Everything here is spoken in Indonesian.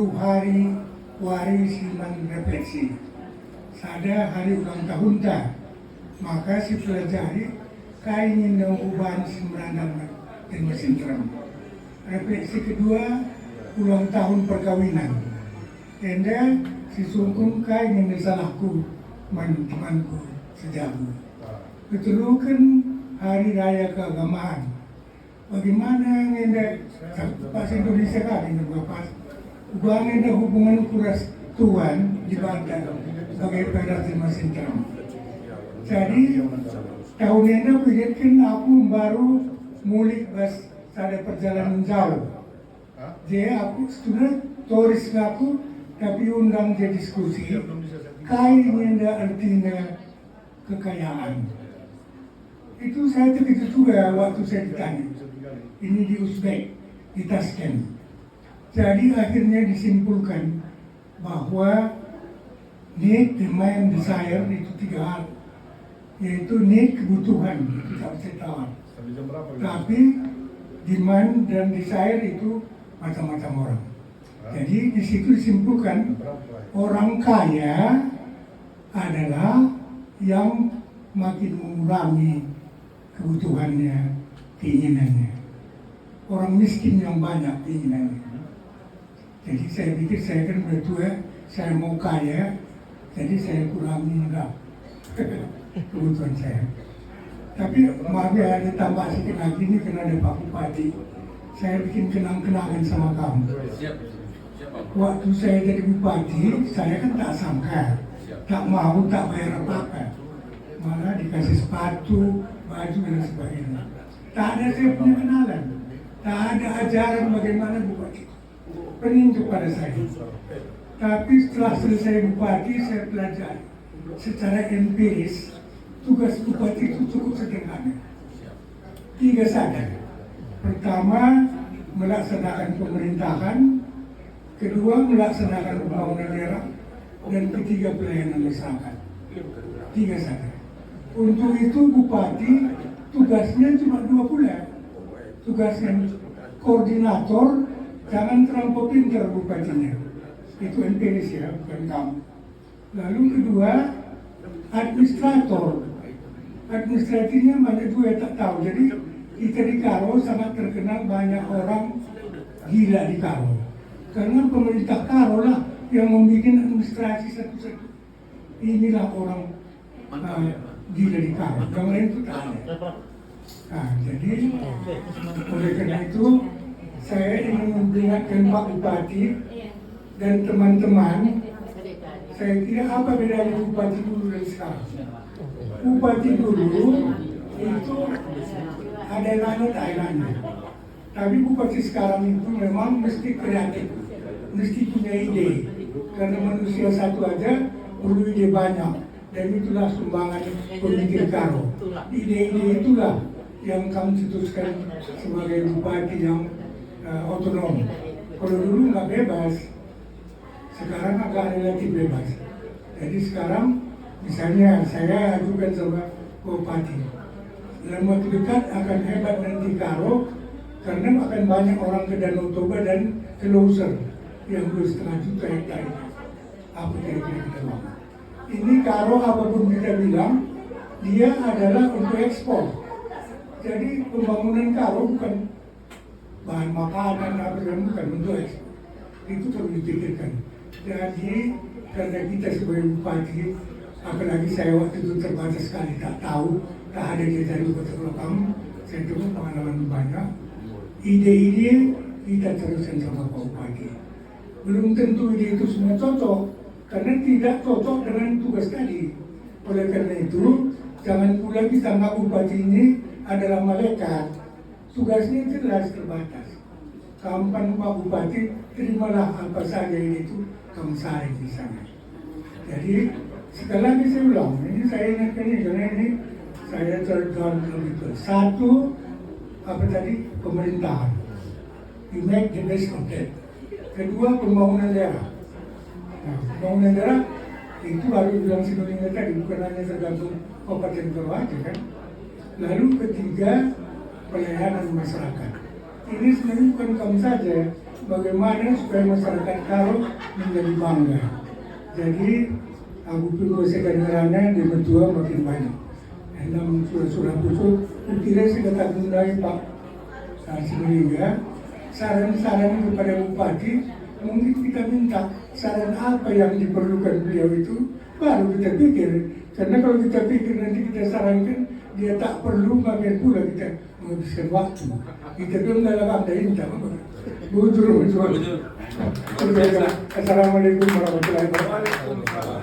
Hari waris siman refleksi. Sada hari ulang tahun ta, maka si pelajari kainin dan ubahan sembilan dan mesin drum. Refleksi kedua ulang tahun perkawinan. Enda si sungkung kainin salahku temanku sejago. Ketulukan hari raya keagamaan. Bagaimana enda pas Indonesia kali berapa? Ubangan ada hubungan kuras Tuhan di Banten sebagai federasi mesin drum. Jadi tahun ini bikin aku baru mulik bas ada perjalanan jauh. Jadi aku sudah turis ngaku tapi undang dia diskusi. Kain ada artinya kekayaan. Itu saya begitu juga waktu saya ditanya. Ini di Uzbek, di Tashkent. Jadi akhirnya disimpulkan bahwa need, demand, desire itu tiga hal, yaitu need kebutuhan kita bisa tawar. Tapi demand dan desire itu macam-macam orang. Jadi di situ disimpulkan orang kaya adalah yang makin mengurangi kebutuhannya, keinginannya. Orang miskin yang banyak keinginannya. Jadi saya pikir saya kan udah tua, saya mau kaya, jadi saya kurangi enggak kebutuhan saya. Tapi maaf ya, ada tambah sedikit lagi nih karena ada Pak Bupati. Saya bikin kenang-kenangan sama kamu. Waktu saya jadi bupati, saya kan tak sangka, tak mau, tak bayar apa-apa. Malah dikasih sepatu, baju dan sebagainya. Tak ada saya punya kenalan, tak ada ajaran bagaimana bupati. Pening kepada saya. Tapi setelah selesai bupati, saya pelajari secara empiris tugas bupati itu cukup sederhana. Tiga saja. Pertama, melaksanakan pemerintahan. Kedua, melaksanakan pembangunan daerah. Dan ketiga, pelayanan masyarakat. Tiga saja. Untuk itu bupati tugasnya cuma 2 bulan. Tugasnya koordinator. Jangan terlampau pintar bupatinya. Itu empiris ya, bukan kamu. Lalu kedua, administrator. Administratifnya banyak juga yang tak tahu. Jadi kita di Karo sangat terkenal banyak orang gila di Karo. Karena pemerintah Karo lah yang membuat administrasi satu-satu. Inilah orang gila di Karo. Yang lain itu tak ada. Nah, jadi oleh karena itu saya ingin memperingatkan Pak Bupati dan teman-teman. Saya kira apa bedanya Bupati dulu dan sekarang? Bupati dulu itu ada lanut-lanutnya. Tapi Bupati sekarang itu memang mesti kreatif, mesti punya ide. Karena manusia satu aja perlu ide banyak. Dan itulah sumbangan pemikir Karo. Ide-ide itulah yang kamu cetuskan sebagai Bupati yang otonom. Kalau dulu nggak bebas, sekarang agak relatif bebas. Jadi sekarang misalnya saya ajukan sama Bupati, dalam waktu dekat akan hebat nanti Karo karena akan banyak orang ke Danau Toba dan ke Loser yang 2,5 juta hektar. Apa kira-kira kita mau? Ini Karo apapun kita bilang, dia adalah untuk ekspor. Jadi pembangunan Karo bukan bahan makanan apa dan bukan untuk ekspor. Itu perlu dipikirkan. Jadi karena kita sebagai bupati, apalagi saya waktu itu terbatas sekali, tak tahu, tak ada dia dari betul kamu, saya temu pengalaman banyak. Ide-ide kita teruskan sama Pak Bupati. Belum tentu ide itu semua cocok, karena tidak cocok dengan tugas tadi. Oleh karena itu, jangan pula kita anggap bupati ini adalah malaikat. Tugasnya jelas terbatas. Kapan Pak Bupati, terimalah apa saja itu kamu saring di sana. Jadi sekali lagi saya ulang, ini saya ingatkan ini karena ini saya terjual lebih tua. Satu, apa tadi, pemerintahan. You make the best of that. Kedua, pembangunan daerah. Nah, pembangunan daerah itu harus bilang sinonimnya tadi, bukan hanya tergantung kabupaten Karo aja kan. Lalu ketiga, pelayanan masyarakat. Ini sebenarnya bukan kamu saja, bagaimana supaya masyarakat Karo menjadi bangga. Jadi aku pun sekarang di mentua makin banyak. Dalam surah-surah itu, kira saya kata gunai Pak Sehingga saran-saran kepada Bupati, mungkin kita minta saran apa yang diperlukan beliau itu, baru kita pikir. Karena kalau kita pikir nanti kita sarankan, dia tak perlu, maka pula kita menghabiskan waktu. Kita belum dalam anda indah. Bujur. Assalamualaikum warahmatullahi wabarakatuh.